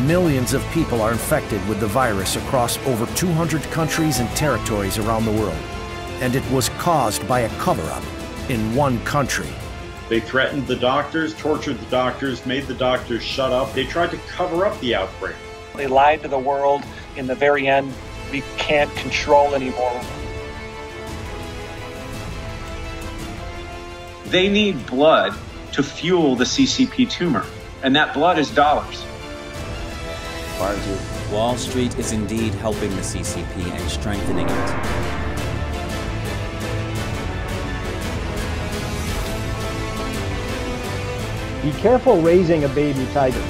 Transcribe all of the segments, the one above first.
Millions of people are infected with the virus across over 200 countries and territories around the world. And it was caused by a cover-up in one country. They threatened the doctors, tortured the doctors, made the doctors shut up. They tried to cover up the outbreak. They lied to the world. In the very end, we can't control anymore. They need blood to fuel the CCP tumor, and that blood is dollars. Wall Street is indeed helping the CCP and strengthening it. Be careful raising a baby tiger,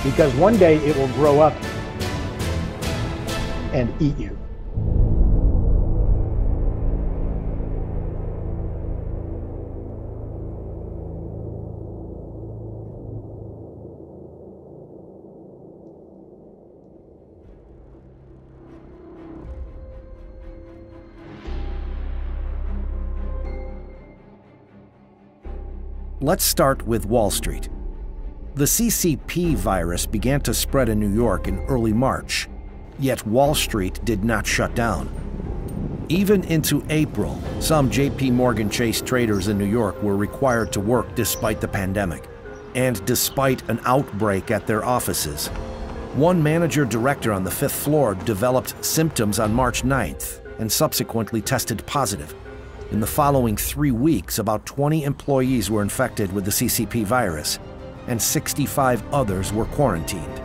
because one day it will grow up and eat you. Let's start with Wall Street. The CCP virus began to spread in New York in early March, yet Wall Street did not shut down. Even into April, some J.P. Morgan Chase traders in New York were required to work despite the pandemic, and despite an outbreak at their offices. One manager-director on the 5th floor developed symptoms on March 9th and subsequently tested positive. In the following 3 weeks, about 20 employees were infected with the CCP virus, and 65 others were quarantined.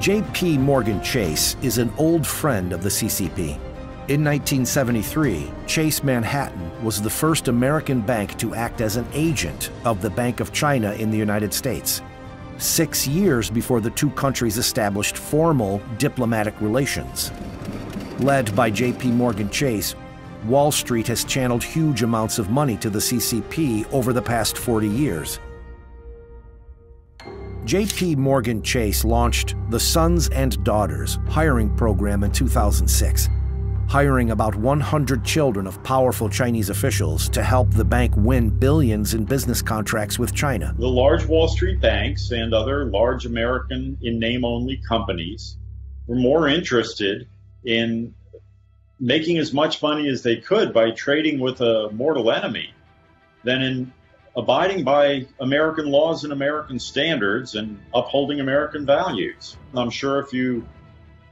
J.P. Morgan Chase is an old friend of the CCP. In 1973, Chase Manhattan was the first American bank to act as an agent of the Bank of China in the United States. 6 years before the two countries established formal diplomatic relations. Led by J.P. Morgan Chase, Wall Street has channeled huge amounts of money to the CCP over the past 40 years. J.P. Morgan Chase launched the Sons and Daughters hiring program in 2006, hiring about 100 children of powerful Chinese officials to help the bank win billions in business contracts with China. The large Wall Street banks and other large American in-name-only companies were more interested in making as much money as they could by trading with a mortal enemy than in abiding by American laws and American standards and upholding American values. I'm sure if you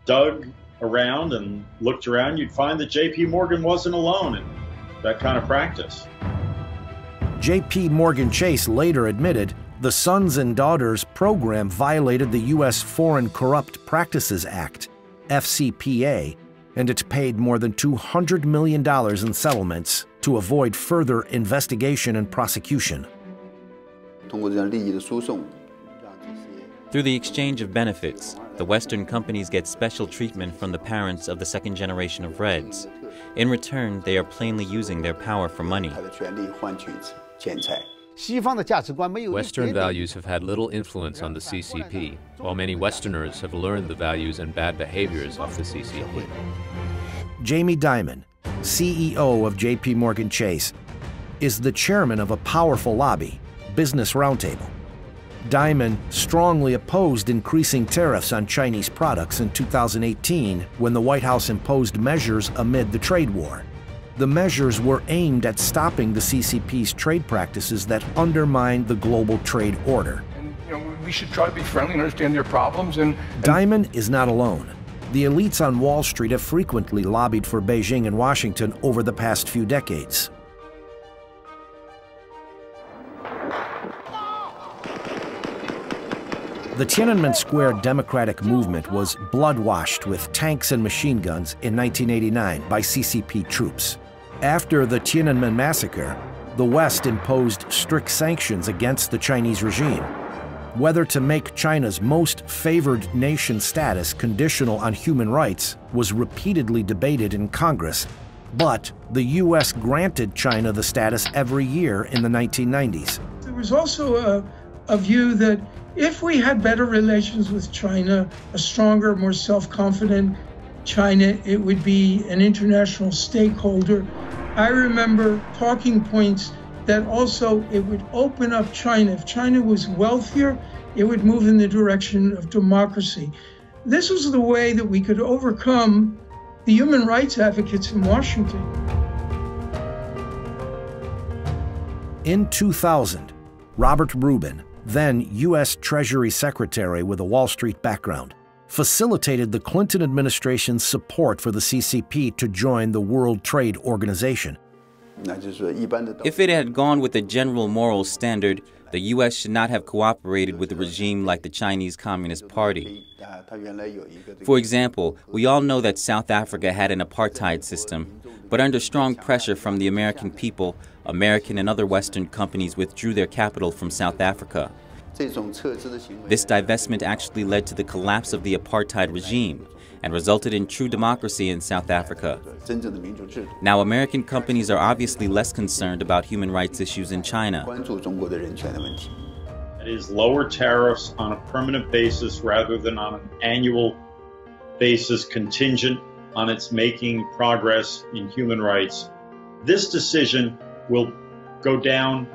dug around and looked around, you'd find that J.P. Morgan wasn't alone in that kind of practice. J.P. Morgan Chase later admitted the Sons and Daughters program violated the U.S. Foreign Corrupt Practices Act, FCPA, and it paid more than $200 million in settlements to avoid further investigation and prosecution. Through the exchange of benefits, the Western companies get special treatment from the parents of the second generation of Reds. In return, they are plainly using their power for money. Western values have had little influence on the CCP, while many Westerners have learned the values and bad behaviors of the CCP. Jamie Dimon, CEO of J.P. Morgan Chase, is the chairman of a powerful lobby, Business Roundtable. Dimon strongly opposed increasing tariffs on Chinese products in 2018 when the White House imposed measures amid the trade war. The measures were aimed at stopping the CCP's trade practices that undermine the global trade order. We should try to be friendly and understand their problems. Dimon is not alone. The elites on Wall Street have frequently lobbied for Beijing and Washington over the past few decades. The Tiananmen Square Democratic Movement was blood-washed with tanks and machine guns in 1989 by CCP troops. After the Tiananmen massacre, the West imposed strict sanctions against the Chinese regime. Whether to make China's most favored nation status conditional on human rights was repeatedly debated in Congress, but the U.S. granted China the status every year in the 1990s. There was also a view that if we had better relations with China, a stronger, more self-confident China, it would be an international stakeholder. I remember talking points that also it would open up China. If China was wealthier, it would move in the direction of democracy. This was the way that we could overcome the human rights advocates in Washington. In 2000, Robert Rubin, then U.S. Treasury Secretary with a Wall Street background, facilitated the Clinton administration's support for the CCP to join the World Trade Organization. If it had gone with a general moral standard, the U.S. should not have cooperated with a regime like the Chinese Communist Party. For example, we all know that South Africa had an apartheid system, but under strong pressure from the American people, American and other Western companies withdrew their capital from South Africa. This divestment actually led to the collapse of the apartheid regime and resulted in true democracy in South Africa. Now, American companies are obviously less concerned about human rights issues in China. That is, lower tariffs on a permanent basis rather than on an annual basis contingent on its making progress in human rights. This decision will go down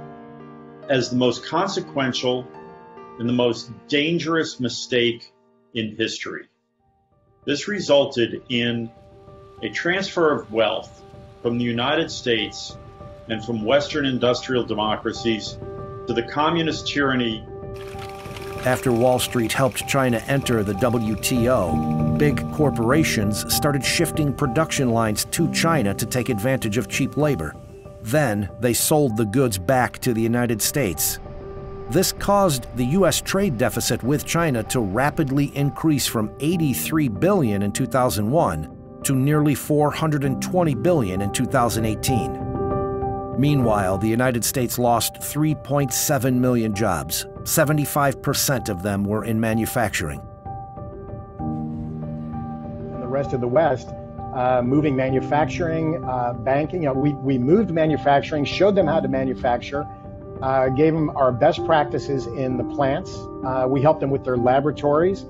as the most consequential and the most dangerous mistake in history. This resulted in a transfer of wealth from the United States and from Western industrial democracies to the communist tyranny. After Wall Street helped China enter the WTO, big corporations started shifting production lines to China to take advantage of cheap labor. Then they sold the goods back to the United States. This caused the U.S. trade deficit with China to rapidly increase from $83 billion in 2001 to nearly $420 billion in 2018. Meanwhile, the United States lost 3.7 million jobs. 75% of them were in manufacturing. And the rest of the West, moving manufacturing, banking. We moved manufacturing, showed them how to manufacture, gave them our best practices in the plants. We helped them with their laboratories.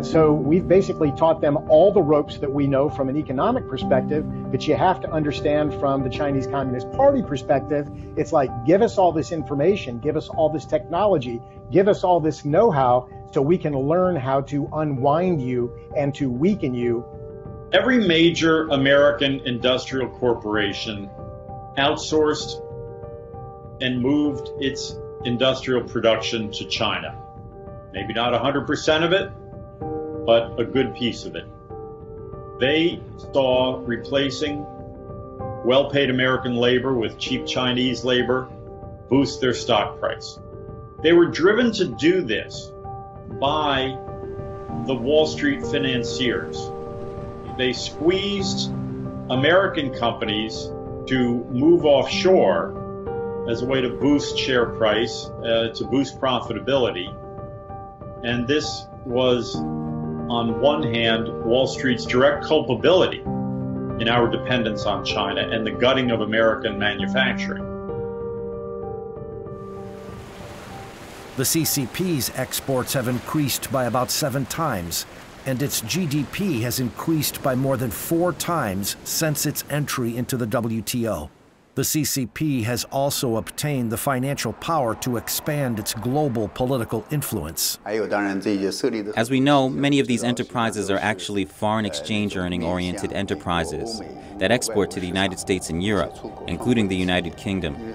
So we've basically taught them all the ropes that we know from an economic perspective, but you have to understand from the Chinese Communist Party perspective, it's like, give us all this information, give us all this technology, give us all this know-how so we can learn how to unwind you and to weaken you. Every major American industrial corporation outsourced and moved its industrial production to China. Maybe not 100% of it, but a good piece of it. They saw replacing well-paid American labor with cheap Chinese labor boost their stock price. They were driven to do this by the Wall Street financiers. They squeezed American companies to move offshore as a way to boost share price, to boost profitability. And this was, on one hand, Wall Street's direct culpability in our dependence on China and the gutting of American manufacturing. The CCP's exports have increased by about 7 times, and its GDP has increased by more than 4 times since its entry into the WTO. The CCP has also obtained the financial power to expand its global political influence. As we know, many of these enterprises are actually foreign exchange earning-oriented enterprises that export to the United States and Europe, including the United Kingdom.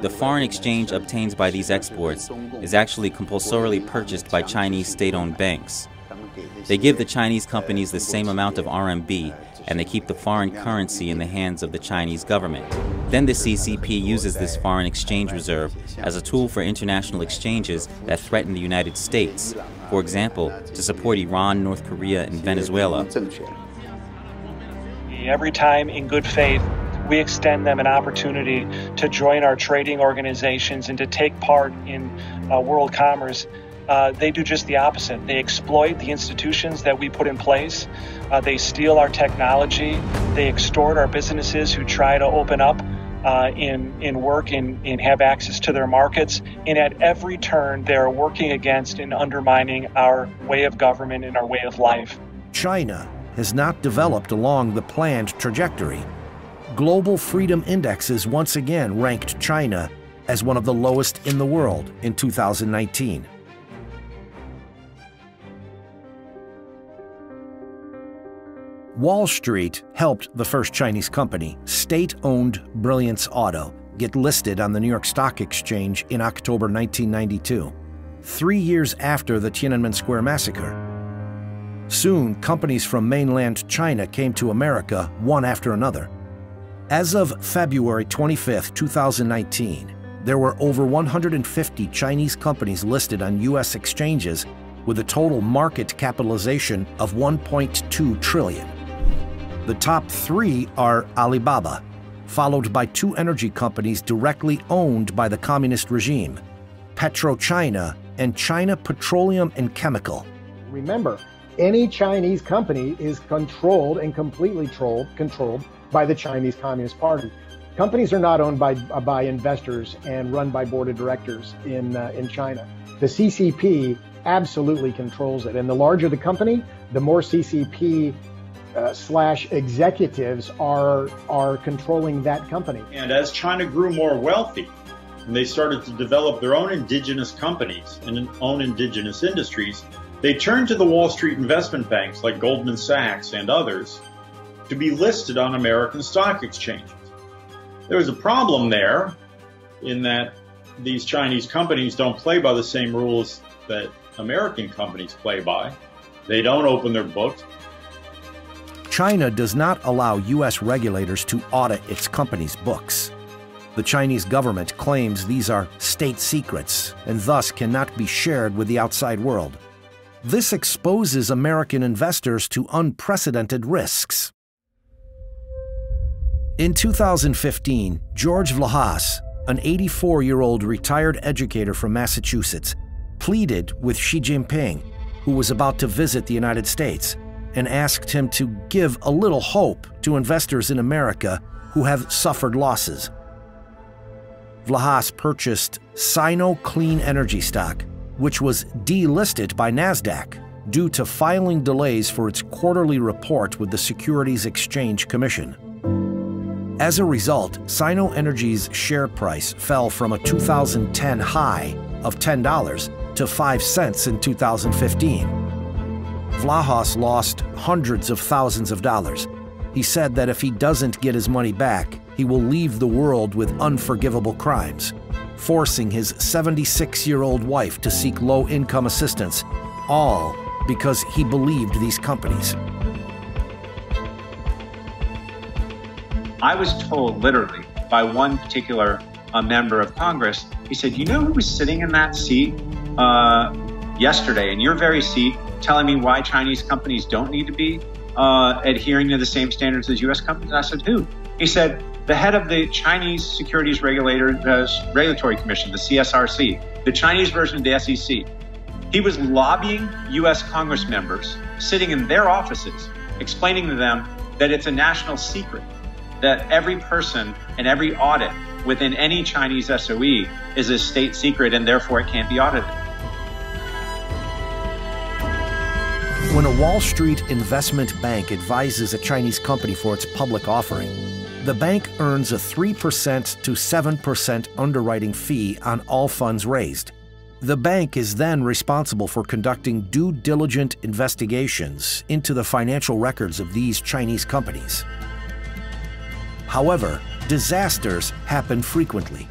The foreign exchange obtained by these exports is actually compulsorily purchased by Chinese state-owned banks. They give the Chinese companies the same amount of RMB, and they keep the foreign currency in the hands of the Chinese government. Then the CCP uses this foreign exchange reserve as a tool for international exchanges that threaten the United States, for example, to support Iran, North Korea, and Venezuela. Every time, in good faith, we extend them an opportunity to join our trading organizations and to take part in world commerce. They do just the opposite. They exploit the institutions that we put in place. They steal our technology. They extort our businesses who try to open up in work and have access to their markets. And at every turn, they're working against and undermining our way of government and our way of life. China has not developed along the planned trajectory. global freedom indexes once again ranked China as one of the lowest in the world in 2019. Wall Street helped the first Chinese company, state-owned Brilliance Auto, get listed on the New York Stock Exchange in October 1992, 3 years after the Tiananmen Square massacre. Soon, companies from mainland China came to America one after another. As of February 25, 2019, there were over 150 Chinese companies listed on U.S. exchanges with a total market capitalization of $1.2 trillion. The top 3 are Alibaba, followed by 2 energy companies directly owned by the communist regime, PetroChina and China Petroleum and Chemical. Remember, any Chinese company is controlled and completely controlled by the Chinese Communist Party. Companies are not owned by investors and run by board of directors in China. The CCP absolutely controls it, and the larger the company, the more CCP / executives are controlling that company. And as China grew more wealthy, and they started to develop their own indigenous companies and own indigenous industries, they turned to the Wall Street investment banks like Goldman Sachs and others to be listed on American stock exchanges. There was a problem there in that these Chinese companies don't play by the same rules that American companies play by. They don't open their books. China does not allow U.S. regulators to audit its companies' books. The Chinese government claims these are state secrets and thus cannot be shared with the outside world. This exposes American investors to unprecedented risks. In 2015, George Vlahos, an 84-year-old retired educator from Massachusetts, pleaded with Xi Jinping, who was about to visit the United States, and asked him to give a little hope to investors in America who have suffered losses. Vlahos purchased Sino Clean Energy stock, which was delisted by NASDAQ due to filing delays for its quarterly report with the Securities Exchange Commission. As a result, Sino Energy's share price fell from a 2010 high of $10 to 5 cents in 2015. Vlahos lost hundreds of thousands of dollars. He said that if he doesn't get his money back, he will leave the world with unforgivable crimes, forcing his 76-year-old wife to seek low-income assistance, all because he believed these companies. I was told literally by one particular member of Congress, he said, you know who was sitting in that seat yesterday, in your very seat, telling me why Chinese companies don't need to be adhering to the same standards as U.S. companies? I said, who? He said, the head of the Chinese Securities Regulatory Commission, the CSRC, the Chinese version of the SEC. He was lobbying U.S. Congress members, sitting in their offices, explaining to them that it's a national secret, that every person and every audit within any Chinese SOE is a state secret and therefore it can't be audited. When a Wall Street investment bank advises a Chinese company for its public offering, the bank earns a 3% to 7% underwriting fee on all funds raised. The bank is then responsible for conducting due diligent investigations into the financial records of these Chinese companies. However, disasters happen frequently.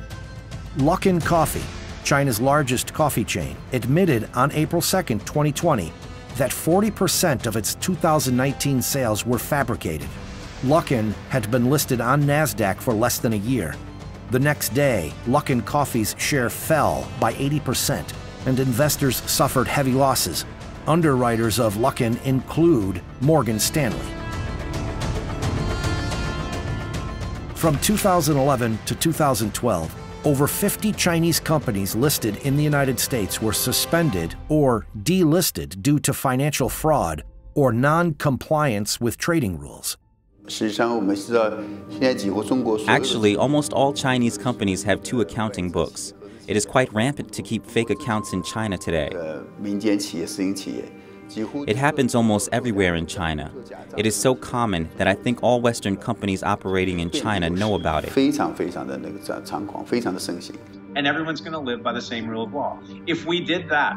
Luckin Coffee, China's largest coffee chain, admitted on April 2, 2020, that 40% of its 2019 sales were fabricated. Luckin had been listed on NASDAQ for less than a year. The next day, Luckin Coffee's share fell by 80%, and investors suffered heavy losses. Underwriters of Luckin include Morgan Stanley. From 2011 to 2012, over 50 Chinese companies listed in the United States were suspended or delisted due to financial fraud or non-compliance with trading rules. Actually, almost all Chinese companies have two accounting books. It is quite rampant to keep fake accounts in China today. It happens almost everywhere in China. It is so common that I think all Western companies operating in China know about it. And everyone's going to live by the same rule of law. If we did that,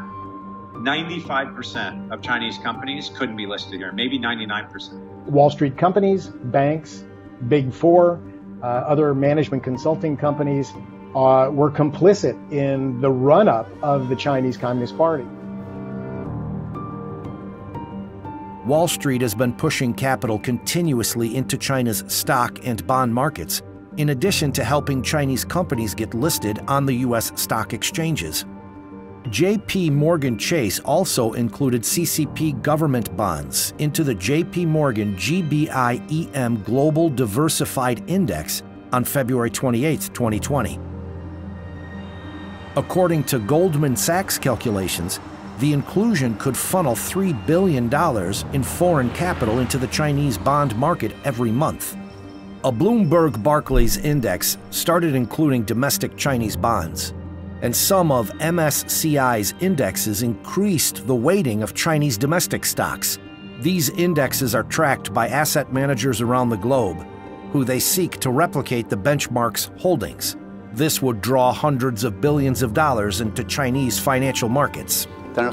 95% of Chinese companies couldn't be listed here, maybe 99%. Wall Street companies, banks, Big Four, other management consulting companies were complicit in the run-up of the Chinese Communist Party. Wall Street has been pushing capital continuously into China's stock and bond markets, in addition to helping Chinese companies get listed on the U.S. stock exchanges. J.P. Morgan Chase also included CCP government bonds into the J.P. Morgan GBI-EM Global Diversified Index on February 28, 2020. According to Goldman Sachs calculations, the inclusion could funnel $3 billion in foreign capital into the Chinese bond market every month. A Bloomberg Barclays index started including domestic Chinese bonds, and some of MSCI's indexes increased the weighting of Chinese domestic stocks. These indexes are tracked by asset managers around the globe, who they seek to replicate the benchmark's holdings. This would draw hundreds of billions of dollars into Chinese financial markets. We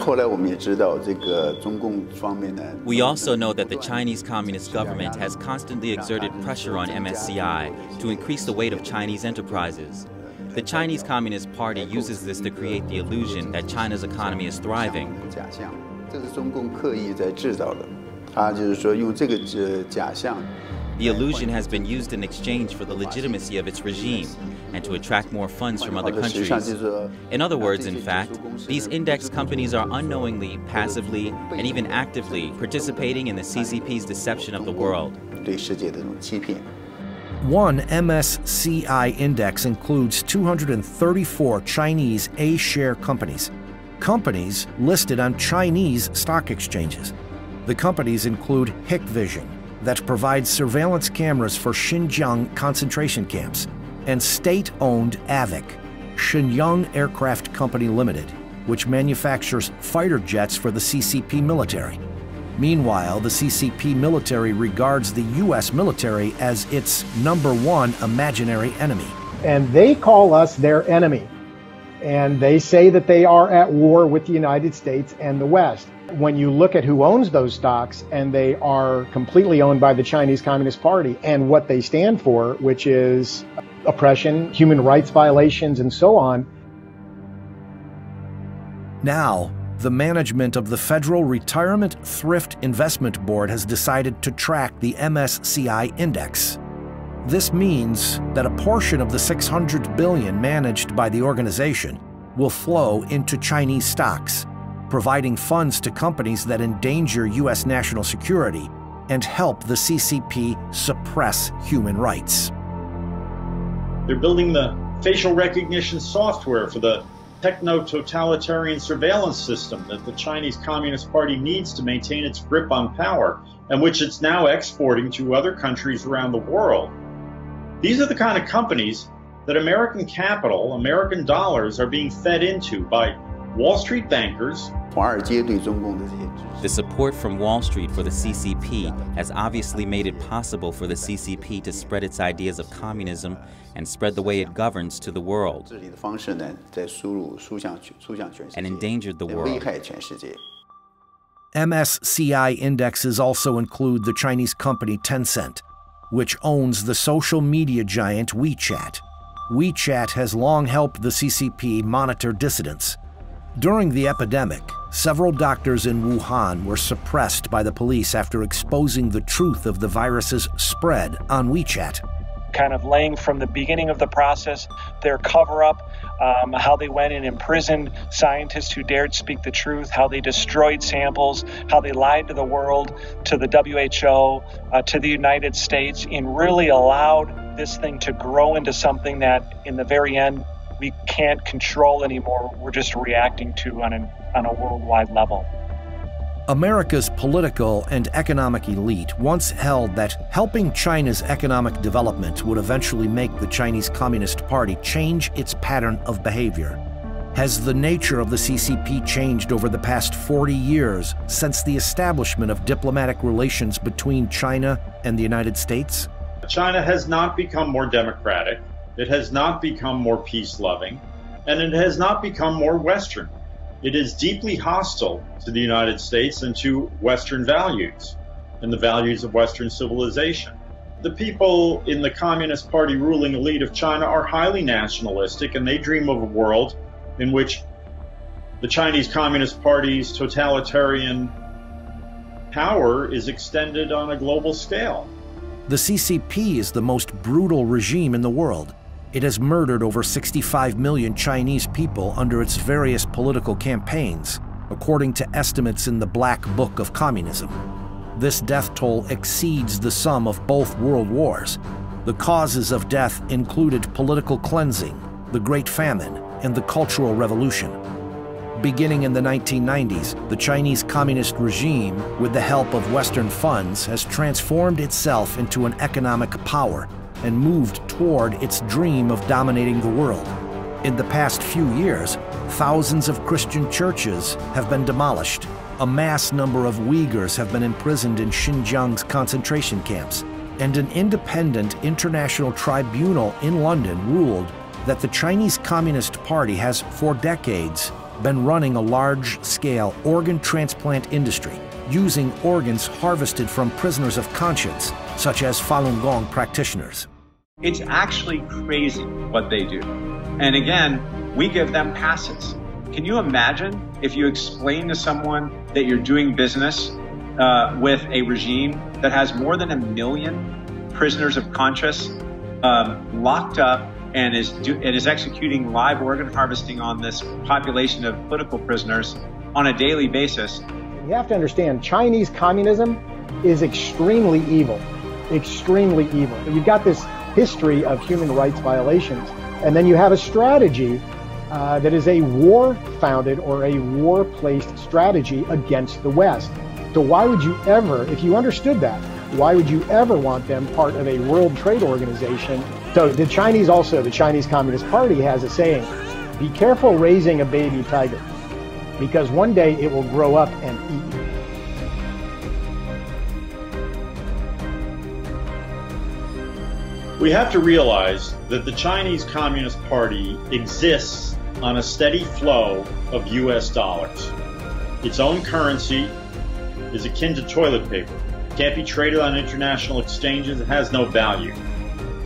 also know that the Chinese Communist government has constantly exerted pressure on MSCI to increase the weight of Chinese enterprises. The Chinese Communist Party uses this to create the illusion that China's economy is thriving. The illusion has been used in exchange for the legitimacy of its regime and to attract more funds from other countries. In other words, in fact, these index companies are unknowingly, passively, and even actively participating in the CCP's deception of the world. One MSCI index includes 234 Chinese A-share companies, companies listed on Chinese stock exchanges. The companies include Hikvision, that provides surveillance cameras for Xinjiang concentration camps, and state-owned AVIC, Shenyang Aircraft Company Limited, which manufactures fighter jets for the CCP military. Meanwhile, the CCP military regards the U.S. military as its #1 imaginary enemy. And they call us their enemy. And they say that they are at war with the United States and the West. When you look at who owns those stocks, and they are completely owned by the Chinese Communist Party and what they stand for, which is oppression, human rights violations, and so on. Now, the management of the Federal Retirement Thrift Investment Board has decided to track the MSCI index. This means that a portion of the $600 billion managed by the organization will flow into Chinese stocks, providing funds to companies that endanger U.S. national security and help the CCP suppress human rights. They're building the facial recognition software for the techno-totalitarian surveillance system that the Chinese Communist Party needs to maintain its grip on power, and which it's now exporting to other countries around the world. These are the kind of companies that American capital, American dollars, are being fed into by Wall Street bankers. The support from Wall Street for the CCP has obviously made it possible for the CCP to spread its ideas of communism and spread the way it governs to the world, and endangered the world. MSCI indexes also include the Chinese company Tencent, which owns the social media giant WeChat. WeChat has long helped the CCP monitor dissidents. During the epidemic, several doctors in Wuhan were suppressed by the police after exposing the truth of the virus's spread on WeChat. Kind of laying from the beginning of the process, their cover-up, how they went and imprisoned scientists who dared speak the truth, how they destroyed samples, how they lied to the world, to the WHO, to the United States, and really allowed this thing to grow into something that, in the very end, we can't control anymore. We're just reacting to on a worldwide level. America's political and economic elite once held that helping China's economic development would eventually make the Chinese Communist Party change its pattern of behavior. Has the nature of the CCP changed over the past 40 years since the establishment of diplomatic relations between China and the United States? China has not become more democratic, it has not become more peace-loving, and it has not become more Western. It is deeply hostile to the United States and to Western values and the values of Western civilization. The people in the Communist Party ruling elite of China are highly nationalistic, and they dream of a world in which the Chinese Communist Party's totalitarian power is extended on a global scale. The CCP is the most brutal regime in the world. It has murdered over 65 million Chinese people under its various political campaigns, according to estimates in the Black Book of Communism. This death toll exceeds the sum of both world wars. The causes of death included political cleansing, the Great Famine, and the Cultural Revolution. Beginning in the 1990s, the Chinese Communist regime, with the help of Western funds, has transformed itself into an economic power and moved toward its dream of dominating the world. In the past few years, thousands of Christian churches have been demolished. A mass number of Uyghurs have been imprisoned in Xinjiang's concentration camps, and an independent international tribunal in London ruled that the Chinese Communist Party has, for decades, been running a large-scale organ transplant industry, using organs harvested from prisoners of conscience, such as Falun Gong practitioners. It's actually crazy what they do. And again, we give them passes. Can you imagine if you explain to someone that you're doing business with a regime that has more than 1 million prisoners of conscience locked up and is executing live organ harvesting on this population of political prisoners on a daily basis? You have to understand, Chinese communism is extremely evil. Extremely evil. You've got this history of human rights violations, and then you have a strategy that is a war-founded or a war-placed strategy against the West. So why would you ever, if you understood that, why would you ever want them part of a World Trade Organization? So the Chinese Communist Party has a saying, be careful raising a baby tiger, because one day it will grow up and eat you. We have to realize that the Chinese Communist Party exists on a steady flow of US dollars. Its own currency is akin to toilet paper. It can't be traded on international exchanges. It has no value.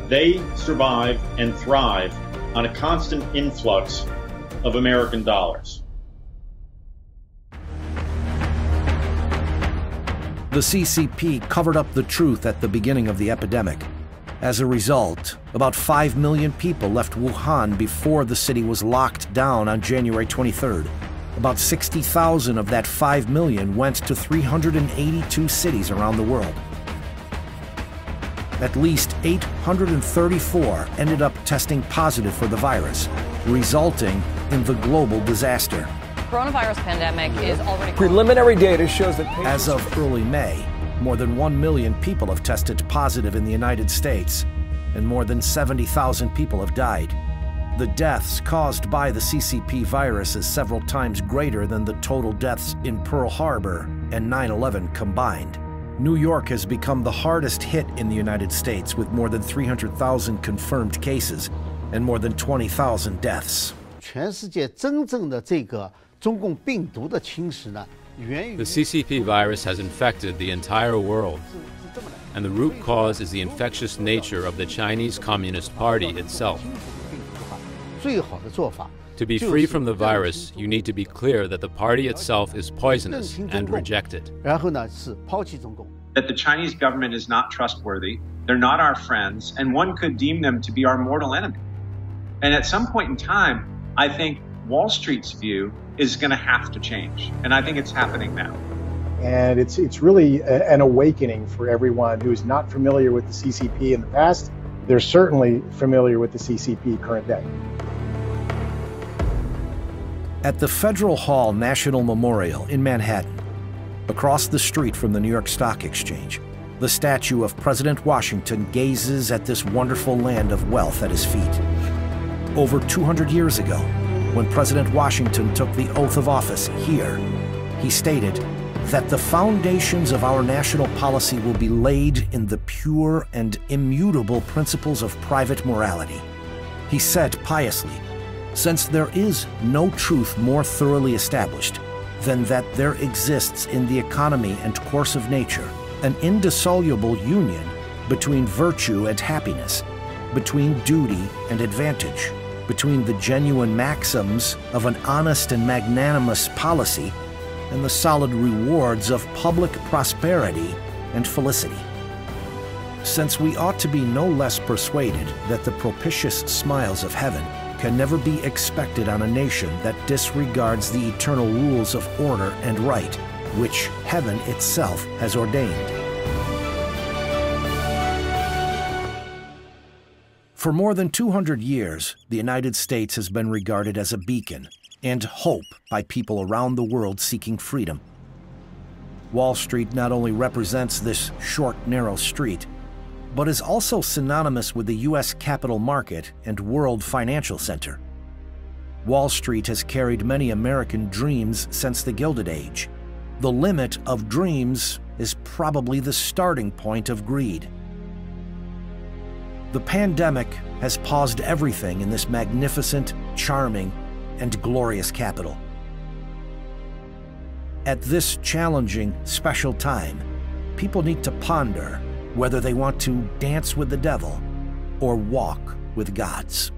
They survive and thrive on a constant influx of American dollars. The CCP covered up the truth at the beginning of the epidemic. As a result, about 5 million people left Wuhan before the city was locked down on January 23rd. About 60,000 of that 5 million went to 382 cities around the world. At least 834 ended up testing positive for the virus, resulting in the global disaster. Coronavirus pandemic is already... Preliminary data shows that as of early May, more than 1 million people have tested positive in the United States, and more than 70,000 people have died. The deaths caused by the CCP virus is several times greater than the total deaths in Pearl Harbor and 9/11 combined. New York has become the hardest hit in the United States, with more than 300,000 confirmed cases and more than 20,000 deaths. The CCP virus has infected the entire world, and the root cause is the infectious nature of the Chinese Communist Party itself. To be free from the virus, you need to be clear that the party itself is poisonous and reject it. That the Chinese government is not trustworthy, they're not our friends, and one could deem them to be our mortal enemy. And at some point in time, I think Wall Street's view is going to have to change, and I think it's happening now. And it's really an awakening for everyone who's not familiar with the CCP in the past. They're certainly familiar with the CCP current day. At the Federal Hall National Memorial in Manhattan, across the street from the New York Stock Exchange, the statue of President Washington gazes at this wonderful land of wealth at his feet. Over 200 years ago, when President Washington took the oath of office here, he stated that the foundations of our national policy will be laid in the pure and immutable principles of private morality. He said piously, "Since there is no truth more thoroughly established than that there exists in the economy and course of nature an indissoluble union between virtue and happiness, between duty and advantage, between the genuine maxims of an honest and magnanimous policy and the solid rewards of public prosperity and felicity. Since we ought to be no less persuaded that the propitious smiles of heaven can never be expected on a nation that disregards the eternal rules of order and right, which heaven itself has ordained." For more than 200 years, the United States has been regarded as a beacon and hope by people around the world seeking freedom. Wall Street not only represents this short, narrow street, but is also synonymous with the U.S. capital market and world financial center. Wall Street has carried many American dreams since the Gilded Age. The limit of dreams is probably the starting point of greed. The pandemic has paused everything in this magnificent, charming, and glorious capital. At this challenging, special time, people need to ponder whether they want to dance with the devil or walk with gods.